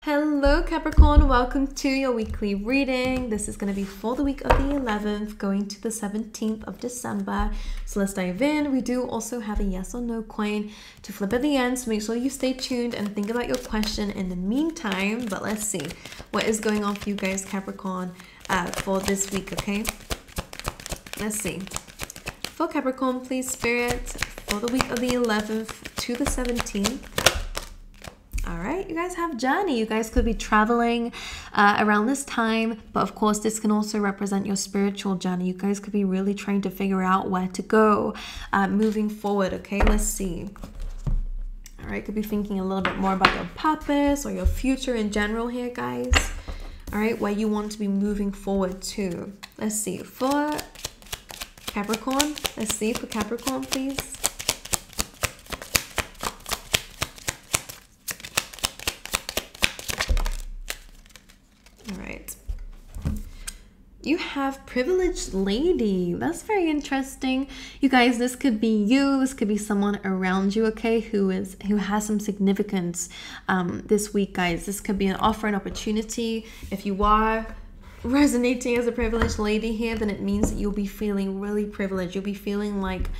Hello Capricorn, welcome to your weekly reading. This is going to be for the week of the 11th going to the 17th of December. So let's dive in. We do also have a yes or no coin to flip at the end, so make sure you stay tuned and think about your question in the meantime. But let's see what is going on for you guys, Capricorn, for this week, okay? Let's see. For Capricorn, please, Spirit, for the week of the 11th to the 17th. All right, you guys have journey. You guys could be traveling around this time, but of course this can also represent your spiritual journey. You guys could be really trying to figure out where to go moving forward. Okay, let's see. All right, could be thinking a little bit more about your purpose or your future in general here, guys. All right, where you want to be moving forward to. Let's see for Capricorn. Let's see for Capricorn, please. You have privileged lady. That's very interesting. You guys, this could be you. This could be someone around you, okay, who has some significance this week, guys. This could be an offer, an opportunity. If you are resonating as a privileged lady here, then it means that you'll be feeling really privileged. You'll be feeling like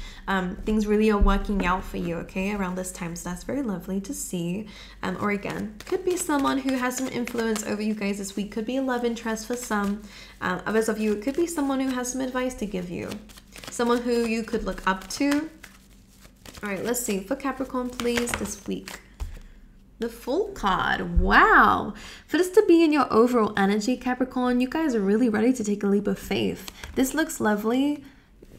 things really are working out for you, okay, around this time. So that's very lovely to see. Or again, could be someone who has some influence over you guys this week. Could be a love interest for some. Others of you, it could be someone who has some advice to give you. Someone who you could look up to. All right, let's see. For Capricorn, please, this week. The Fool card. Wow. For this to be in your overall energy, Capricorn, you guys are really ready to take a leap of faith. This looks lovely,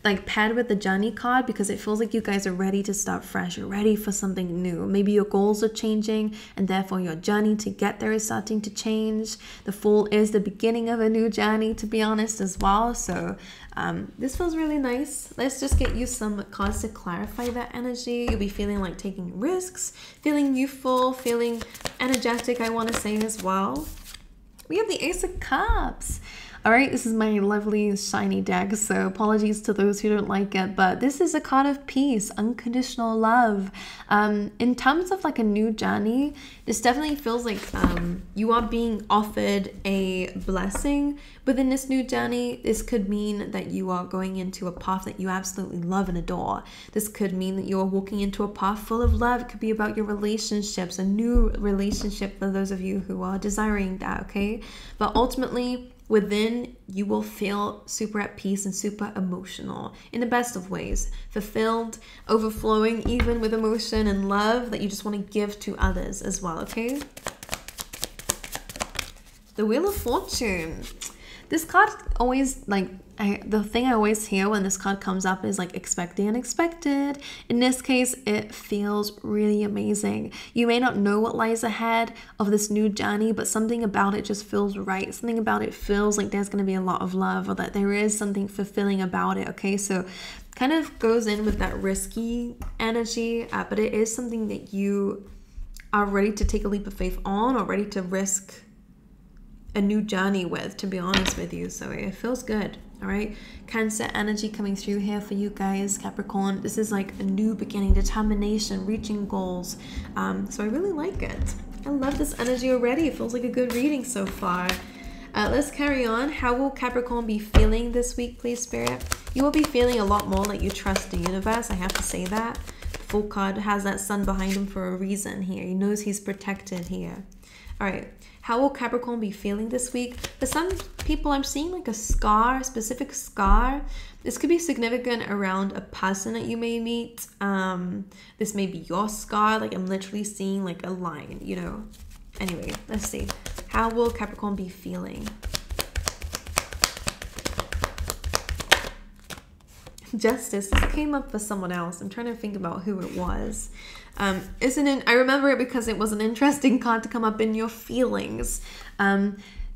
like paired with the Journey card, because it feels like you guys are ready to start fresh. You're ready for something new. Maybe your goals are changing and therefore your journey to get there is starting to change. The Fool is the beginning of a new journey, to be honest, as well. So this feels really nice. Let's just get you some cards to clarify that energy. You'll be feeling like taking risks, feeling youthful, feeling energetic, I want to say as well. We have the Ace of Cups. All right, this is my lovely shiny deck, so apologies to those who don't like it, but this is a card of peace, unconditional love. In terms of like a new journey, this definitely feels like you are being offered a blessing within this new journey. This could mean that you are going into a path that you absolutely love and adore. This could mean that you're walking into a path full of love. It could be about your relationships, a new relationship for those of you who are desiring that, okay? But ultimately, within, you will feel super at peace and super emotional in the best of ways, fulfilled, overflowing even with emotion and love that you just want to give to others as well, okay? The Wheel of Fortune. This card always, like, the thing I always hear when this card comes up is like expect the unexpected. In this case, it feels really amazing. You may not know what lies ahead of this new journey, but something about it just feels right. Something about it feels like there's going to be a lot of love, or that there is something fulfilling about it, okay? So kind of goes in with that risky energy, but it is something that you are ready to take a leap of faith on, or ready to risk a new journey with, to be honest with you. So it feels good. All right, Cancer energy coming through here for you guys, Capricorn. This is like a new beginning, determination, reaching goals. So I really like it. I love this energy already. It feels like a good reading so far. Let's carry on. How will Capricorn be feeling this week, please, Spirit? You will be feeling a lot more like you trust the universe. I have to say that. The Fool card has that sun behind him for a reason here. He knows he's protected here. All right. How will Capricorn be feeling this week? For some people, I'm seeing like a scar, a specific scar. This could be significant around a person that you may meet. This may be your scar. Like, I'm literally seeing like a line, you know. Anyway, let's see. How will Capricorn be feeling? Justice. This came up for someone else. I'm trying to think about who it was. I remember it because it was an interesting card to come up in your feelings.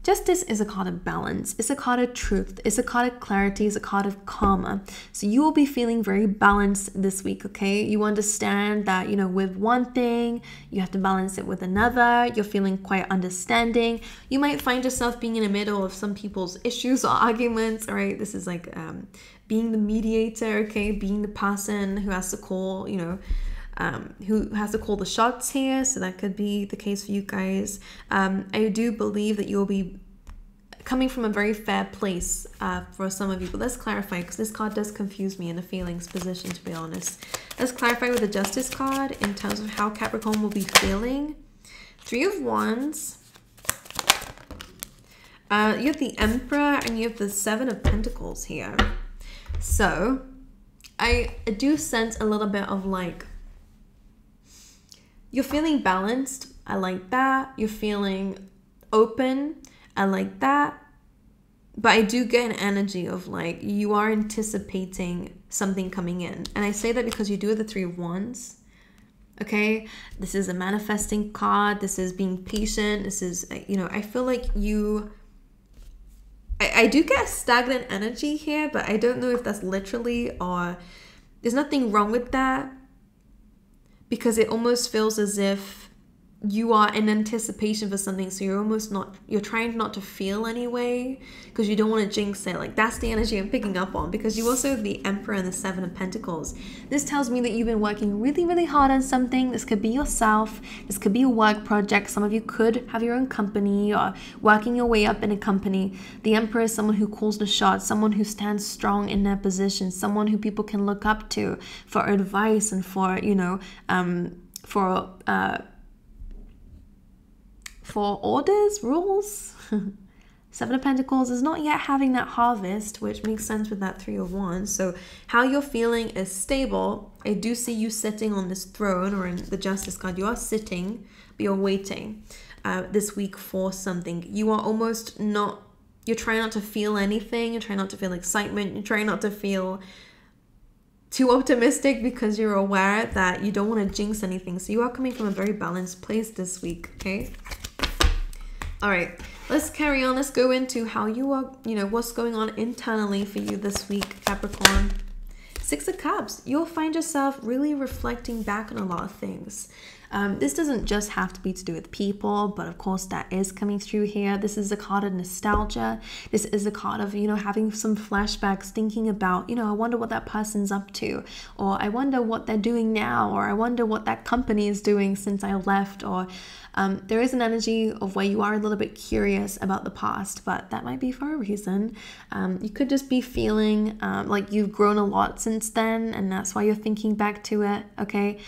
Justice is a card of balance. It's a card of truth. It's a card of clarity. It's a card of karma. So you will be feeling very balanced this week, okay? You understand that, you know, with one thing, you have to balance it with another. You're feeling quite understanding. You might find yourself being in the middle of some people's issues or arguments, all right? This is like being the mediator, okay? Being the person who has to call, you know, who has to call the shots here. So that could be the case for you guys. I do believe that you'll be coming from a very fair place for some of you. But let's clarify, because this card does confuse me in the feelings position, to be honest. Let's clarify with the Justice card in terms of how Capricorn will be feeling. 3 of Wands. You have the Emperor and you have the 7 of Pentacles here. So I do sense a little bit of like, you're feeling balanced. I like that. You're feeling open. I like that. But I do get an energy of like, you are anticipating something coming in. And I say that because you do have the 3 of Wands. Okay, this is a manifesting card. This is being patient. This is, you know, I feel like I do get stagnant energy here, but I don't know if that's literally, or there's nothing wrong with that, because it almost feels as if you are in anticipation for something, so you're trying not to feel anyway, because you don't want to jinx it. Like, that's the energy I'm picking up on, because you also have the Emperor and the 7 of Pentacles. This tells me that you've been working really, really hard on something. This could be yourself. This could be a work project. Some of you could have your own company or working your way up in a company. The Emperor is someone who calls the shots, someone who stands strong in their position, someone who people can look up to for advice and for, you know, for orders, rules. 7 of Pentacles is not yet having that harvest, which makes sense with that 3 of Wands. So how you're feeling is stable. I do see you sitting on this throne, or in the Justice card, you are sitting, but you're waiting this week for something. You are almost not, you're trying not to feel anything. You're trying not to feel excitement. You're trying not to feel too optimistic, because you're aware that you don't want to jinx anything. So you are coming from a very balanced place this week, okay? All right, let's carry on. Let's go into how you are, you know, what's going on internally for you this week, Capricorn. 6 of Cups. You'll find yourself really reflecting back on a lot of things. This doesn't just have to be to do with people, but of course that is coming through here. This is a card of nostalgia. This is a card of, you know, having some flashbacks, thinking about, you know, I wonder what that person's up to, or I wonder what they're doing now, or I wonder what that company is doing since I left, or there is an energy of where you are a little bit curious about the past, but that might be for a reason. You could just be feeling like you've grown a lot since then, and that's why you're thinking back to it, okay?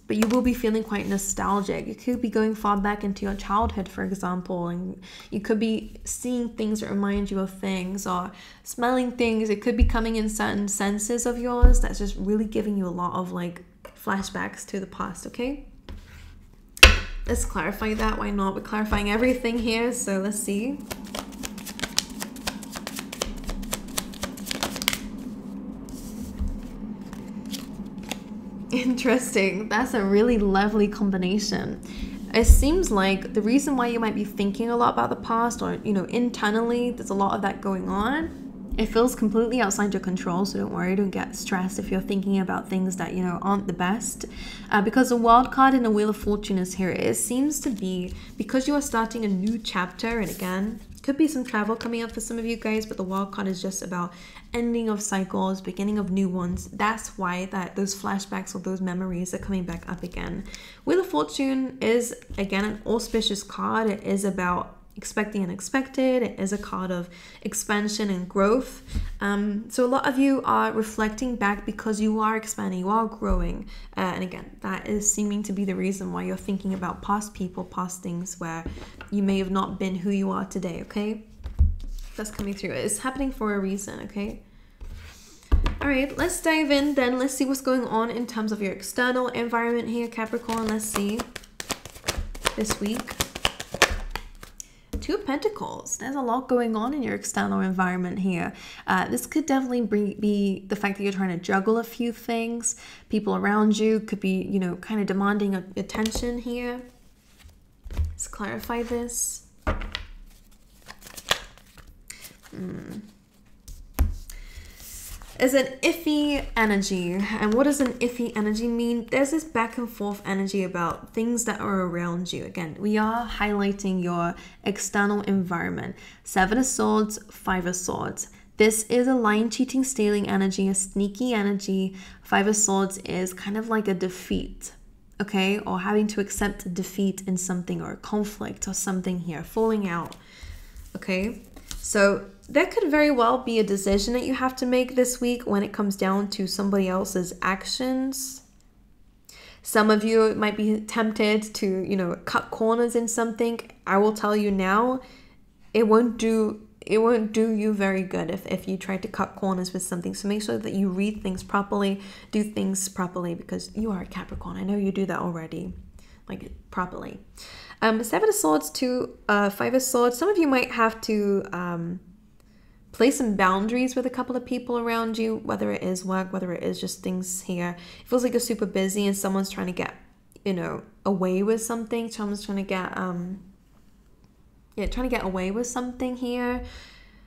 But you will be feeling quite nostalgic. You could be going far back into your childhood, for example, and you could be seeing things that remind you of things, or smelling things. It could be coming in certain senses of yours that's just really giving you a lot of like flashbacks to the past, okay? Let's clarify that. Why not? We're clarifying everything here, so let's see. Interesting. That's a really lovely combination. It seems like the reason why you might be thinking a lot about the past, or, you know, internally, there's a lot of that going on. It feels completely outside your control, so don't worry, don't get stressed if you're thinking about things that, you know, aren't the best. Because the Wild card in the Wheel of Fortune is here. It seems to be because you are starting a new chapter, and again, could be some travel coming up for some of you guys, but the Wild card is just about ending of cycles, beginning of new ones. That's why those flashbacks or those memories are coming back up again. Wheel of Fortune is, again, an auspicious card. It is about expecting unexpected. It is a card of expansion and growth. So a lot of you are reflecting back because you are expanding, you are growing. And again, that is seeming to be the reason why you're thinking about past people, past things where you may have not been who you are today, okay? That's coming through. It's happening for a reason, okay? All right, let's dive in then. Let's see what's going on in terms of your external environment here, Capricorn. Let's see this week. 2 of Pentacles. There's a lot going on in your external environment here. This could definitely be the fact that you're trying to juggle a few things. People around you could be, you know, kind of demanding attention here. Let's clarify this. Is an iffy energy. And what does an iffy energy mean? There's this back and forth energy about things that are around you. Again, we are highlighting your external environment. 7 of Swords, 5 of Swords. This is a lying, cheating, stealing energy, a sneaky energy. Five of Swords is kind of like a defeat, okay? Or having to accept a defeat in something, or a conflict or something here, falling out, okay? So there could very well be a decision that you have to make this week when it comes down to somebody else's actions. Some of you might be tempted to, you know, cut corners in something. I will tell you now, it won't do you very good if you try to cut corners with something. So make sure that you read things properly, do things properly, because you are a Capricorn. I know you do that already, like properly. Seven of Swords to Five of Swords. Some of you might have to place some boundaries with a couple of people around you, whether it is work, whether it is just things here. It feels like you're super busy and someone's trying to get, you know, away with something. Someone's trying to get trying to get away with something here.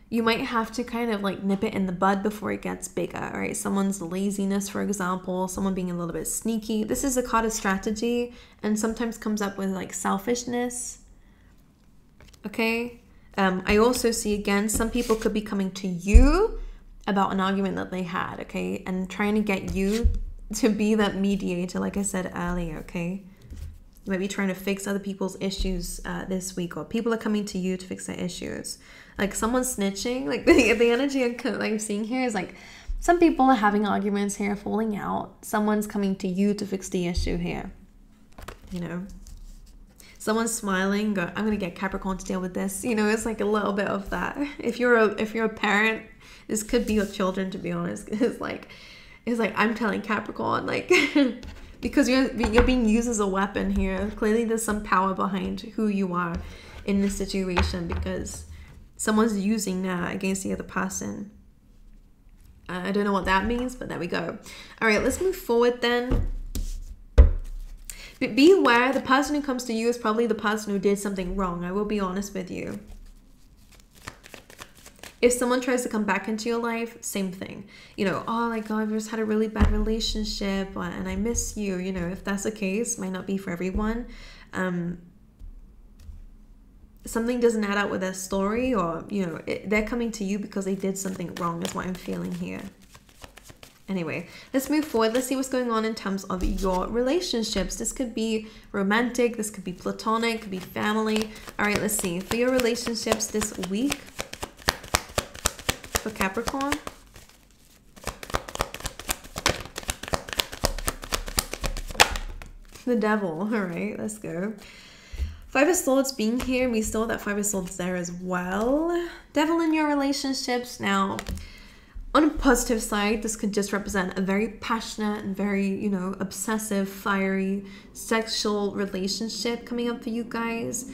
You might have to kind of like nip it in the bud before it gets bigger, all right? Someone's laziness, for example, someone being a little bit sneaky. This is a card of strategy and sometimes comes up with like selfishness, okay? I also see, again, some people could be coming to you about an argument that they had, okay? And trying to get you to be that mediator, like I said earlier, okay? You might be trying to fix other people's issues this week, or people are coming to you to fix their issues. Like someone's snitching, like the energy I'm seeing here is like some people are having arguments here, falling out. Someone's coming to you to fix the issue here, you know? Someone's smiling, go, I'm gonna get Capricorn to deal with this. You know, it's like a little bit of that. If you're a parent, this could be your children, to be honest. It's like I'm telling Capricorn, like because you're being used as a weapon here. Clearly there's some power behind who you are in this situation, because someone's using that against the other person. I don't know what that means, but there we go. All right, let's move forward then. But be aware, the person who comes to you is probably the person who did something wrong. I will be honest with you. If someone tries to come back into your life, same thing. You know, oh my God, I've just had a really bad relationship and I miss you. You know, if that's the case, might not be for everyone. Something doesn't add up with their story, or, you know, they're coming to you because they did something wrong, is what I'm feeling here. Anyway, let's move forward. Let's see what's going on in terms of your relationships. This could be romantic, this could be platonic, could be family. All right, let's see. For your relationships this week, for Capricorn. The Devil. All right, let's go. Five of Swords being here, we saw that Five of Swords there as well. Devil in your relationships. Now, on a positive side, this could just represent a very passionate and very, you know, obsessive, fiery, sexual relationship coming up for you guys.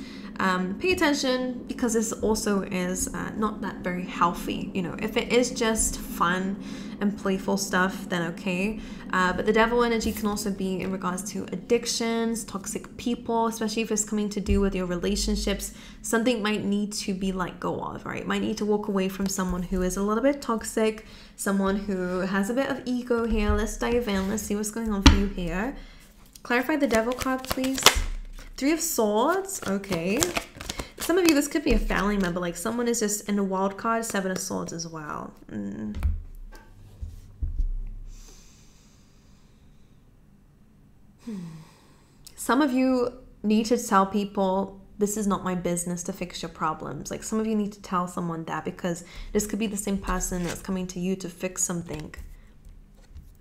Pay attention, because this also is not that very healthy. You know, if it is just fun and playful stuff, then okay. But the Devil energy can also be in regards to addictions, toxic people, especially if it's coming to do with your relationships. Something might need to be let go of, right? Might need to walk away from someone who is a little bit toxic, someone who has a bit of ego here. Let's dive in. Let's see what's going on for you here. Clarify the Devil card, please. Three of Swords. Okay. Some of you, this could be a family member. Like someone is just in the wild card. Seven of Swords as well. Some of you need to tell people, this is not my business to fix your problems. Like some of you need to tell someone that, because this could be the same person that's coming to you to fix something.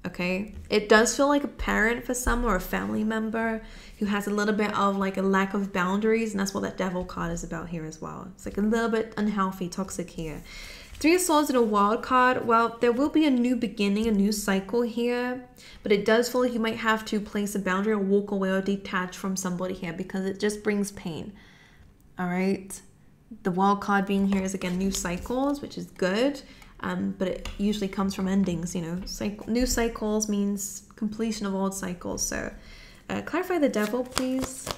Okay, it does feel like a parent for some, or a family member who has a little bit of like a lack of boundaries, and that's what that Devil card is about here as well. It's like a little bit unhealthy, toxic here. Three of Swords in a wild card. Well, there will be a new beginning, a new cycle here, but it does feel like you might have to place a boundary or walk away or detach from somebody here, because it just brings pain. All right, the wild card being here is again new cycles, which is good. But it usually comes from endings, you know. New cycles means completion of old cycles. So clarify the Devil, please.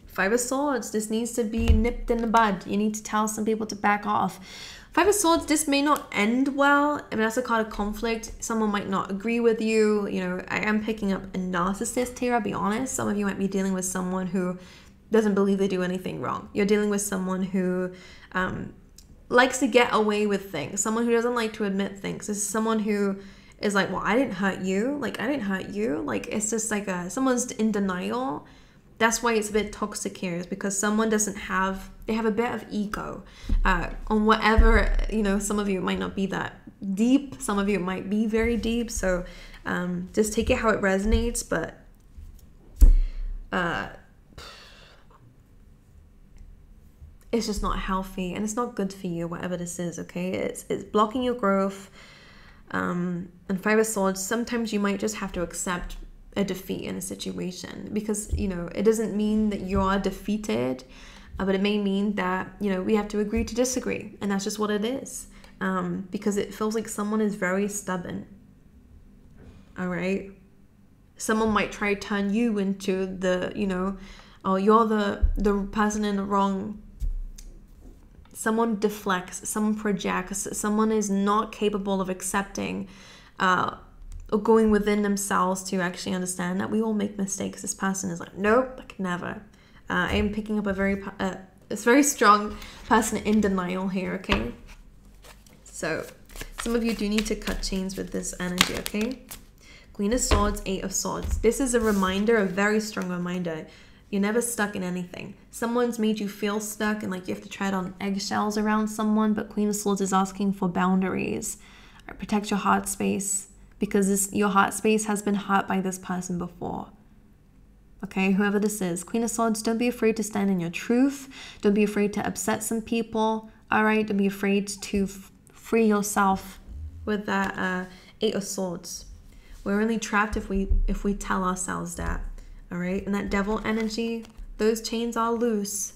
Five of Swords. This needs to be nipped in the bud. You need to tell some people to back off. Five of Swords, this may not end well. I mean, that's a card of conflict. Someone might not agree with you. You know, I am picking up a narcissist here, I'll be honest. Some of you might be dealing with someone who doesn't believe they do anything wrong. You're dealing with someone who likes to get away with things, someone who doesn't like to admit things. This is someone who is like, well, I didn't hurt you. Like, I didn't hurt you. Like, it's just like someone's in denial. That's why it's a bit toxic here, is because someone they have a bit of ego on whatever, you know. Some of you might not be that deep. Some of you might be very deep. So just take it how it resonates. But it's just not healthy, and it's not good for you, whatever this is, okay? It's blocking your growth. And Five of Swords, sometimes you might just have to accept a defeat in a situation, because, you know, it doesn't mean that you are defeated, but it may mean that, you know, we have to agree to disagree, and that's just what it is. Because it feels like someone is very stubborn. All right? Someone might try to turn you into the, you know, oh, you're the person in the wrong. Someone deflects, someone projects, someone is not capable of accepting or going within themselves to actually understand that we all make mistakes. This person is like, nope, I could never. I am picking up a very strong person in denial here, okay? So some of you do need to cut chains with this energy, okay? Queen of Swords, Eight of Swords. This is a reminder, a very strong reminder. You're never stuck in anything. Someone's made you feel stuck and like you have to tread on eggshells around someone, but Queen of Swords is asking for boundaries. Protect your heart space, because your heart space has been hurt by this person before. Okay, whoever this is. Queen of Swords, don't be afraid to stand in your truth. Don't be afraid to upset some people. All right, don't be afraid to free yourself with that Eight of Swords. We're only trapped if we tell ourselves that. All right, and that Devil energy, those chains are loose.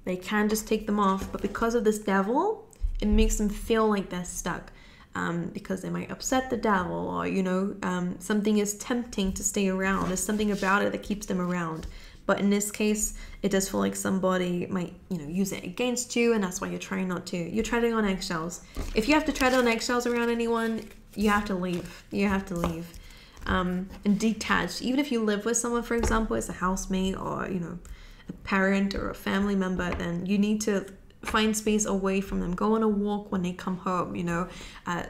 They can just take them off, but because of this Devil, it makes them feel like they're stuck. Because they might upset the Devil, or, you know, something is tempting to stay around. There's something about it that keeps them around. But in this case, it does feel like somebody might, you know, use it against you, and that's why you're trying not to. You're treading on eggshells. If you have to tread on eggshells around anyone, you have to leave. You have to leave. And detach. Even if you live with someone, for example, as a housemate or, you know, a parent or a family member, then you need to find space away from them. Go on a walk when they come home, you know.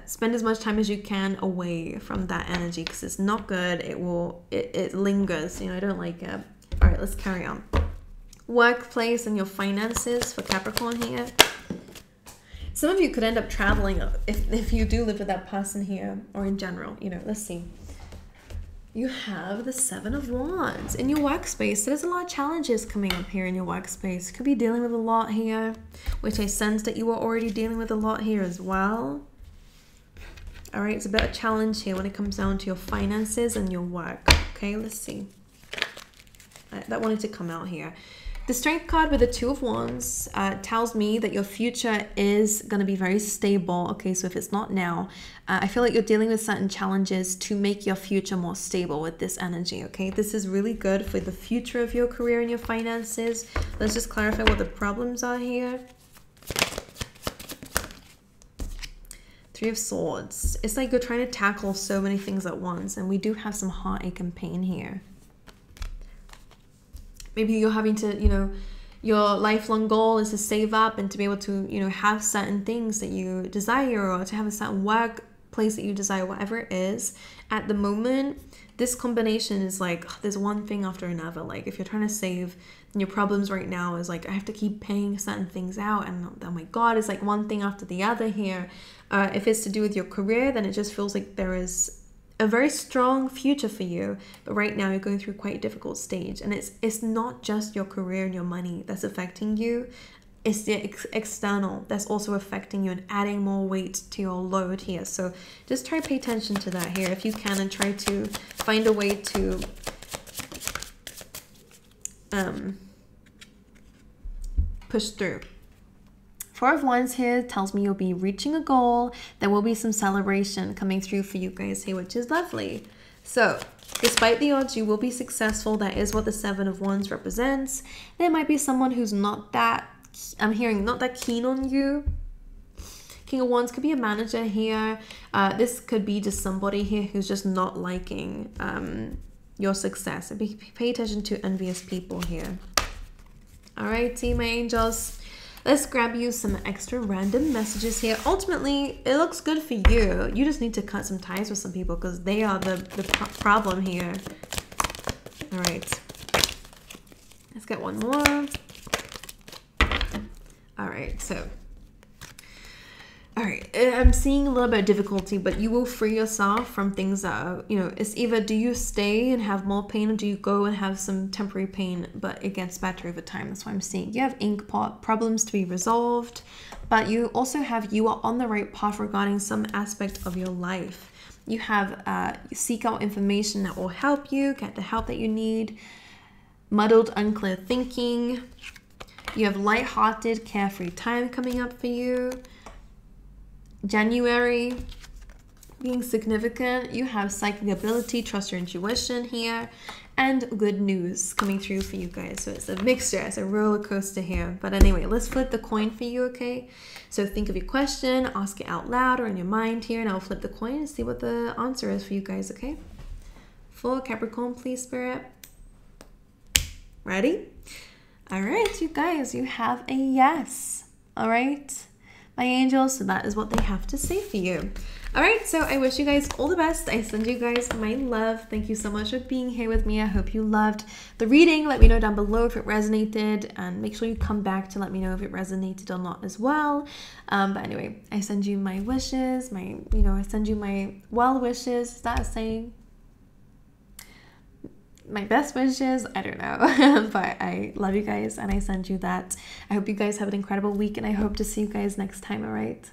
Spend as much time as you can away from that energy, because it's not good. It lingers, you know. I don't like it. All right, let's carry on. Workplace and your finances for Capricorn here. Some of you could end up traveling if you do live with that person here, or in general, you know. Let's see. You have the Seven of Wands in your workspace. There's a lot of challenges coming up here in your workspace. Could be dealing with a lot here, which I sense that you were already dealing with a lot here as well. All right, it's a bit of a challenge here when it comes down to your finances and your work. Okay, let's see. That wanted to come out here. The Strength card with the Two of Wands tells me that your future is going to be very stable. Okay, so if it's not now, I feel like you're dealing with certain challenges to make your future more stable with this energy. Okay, this is really good for the future of your career and your finances. Let's just clarify what the problems are here. Three of Swords. It's like you're trying to tackle so many things at once, and we do have some heartache and pain here. Maybe you're having to, you know, your lifelong goal is to save up and to be able to, you know, have certain things that you desire, or to have a certain workplace that you desire, whatever it is. At the moment, this combination is like, there's one thing after another. Like if you're trying to save, and your problems right now is like, I have to keep paying certain things out, and oh my God, it's like one thing after the other here. If it's to do with your career, then it just feels like there is a very strong future for you, but right now you're going through quite a difficult stage, and it's not just your career and your money that's affecting you. It's the external that's also affecting you and adding more weight to your load here. So just try to pay attention to that here if you can, and try to find a way to push through. Four of Wands here tells me you'll be reaching a goal. There will be some celebration coming through for you guys here, which is lovely. So despite the odds, you will be successful. That is what the Seven of Wands represents. There might be someone who's not that, I'm hearing, not that keen on you. King of Wands could be a manager here. This could be just somebody here who's just not liking your success. Pay attention to envious people here. All right, my angels. let's grab you some extra random messages here. Ultimately, it looks good for you. You just need to cut some ties with some people because they are the problem here. All right. Let's get one more. All right, so. All right, I'm seeing a little bit of difficulty, but you will free yourself from things that are, you know, it's either do you stay and have more pain, or do you go and have some temporary pain, but it gets better over time. That's what I'm seeing. You have ink pot problems to be resolved, but you also have, you are on the right path regarding some aspect of your life. You have seek out information that will help you, get the help that you need. Muddled, unclear thinking. You have lighthearted, carefree time coming up for you. January being significant. You have psychic ability, trust your intuition here, and good news coming through for you guys. So it's a mixture, it's a roller coaster here. But anyway, let's flip the coin for you, okay? So think of your question, ask it out loud or in your mind here, and I'll flip the coin and see what the answer is for you guys, okay? For Capricorn, please, Spirit. Ready? All right, you guys, you have a yes. All right, my angels, so that is what they have to say for you. All right, so I wish you guys all the best. I send you guys my love. Thank you so much for being here with me. I hope you loved the reading. Let me know down below if it resonated, and make sure you come back to let me know if it resonated or not as well. But anyway, I send you my wishes, I send you my well wishes. Is that a saying? My best wishes, I don't know. But I love you guys and I send you that. I hope you guys have an incredible week, and I hope to see you guys next time. All right.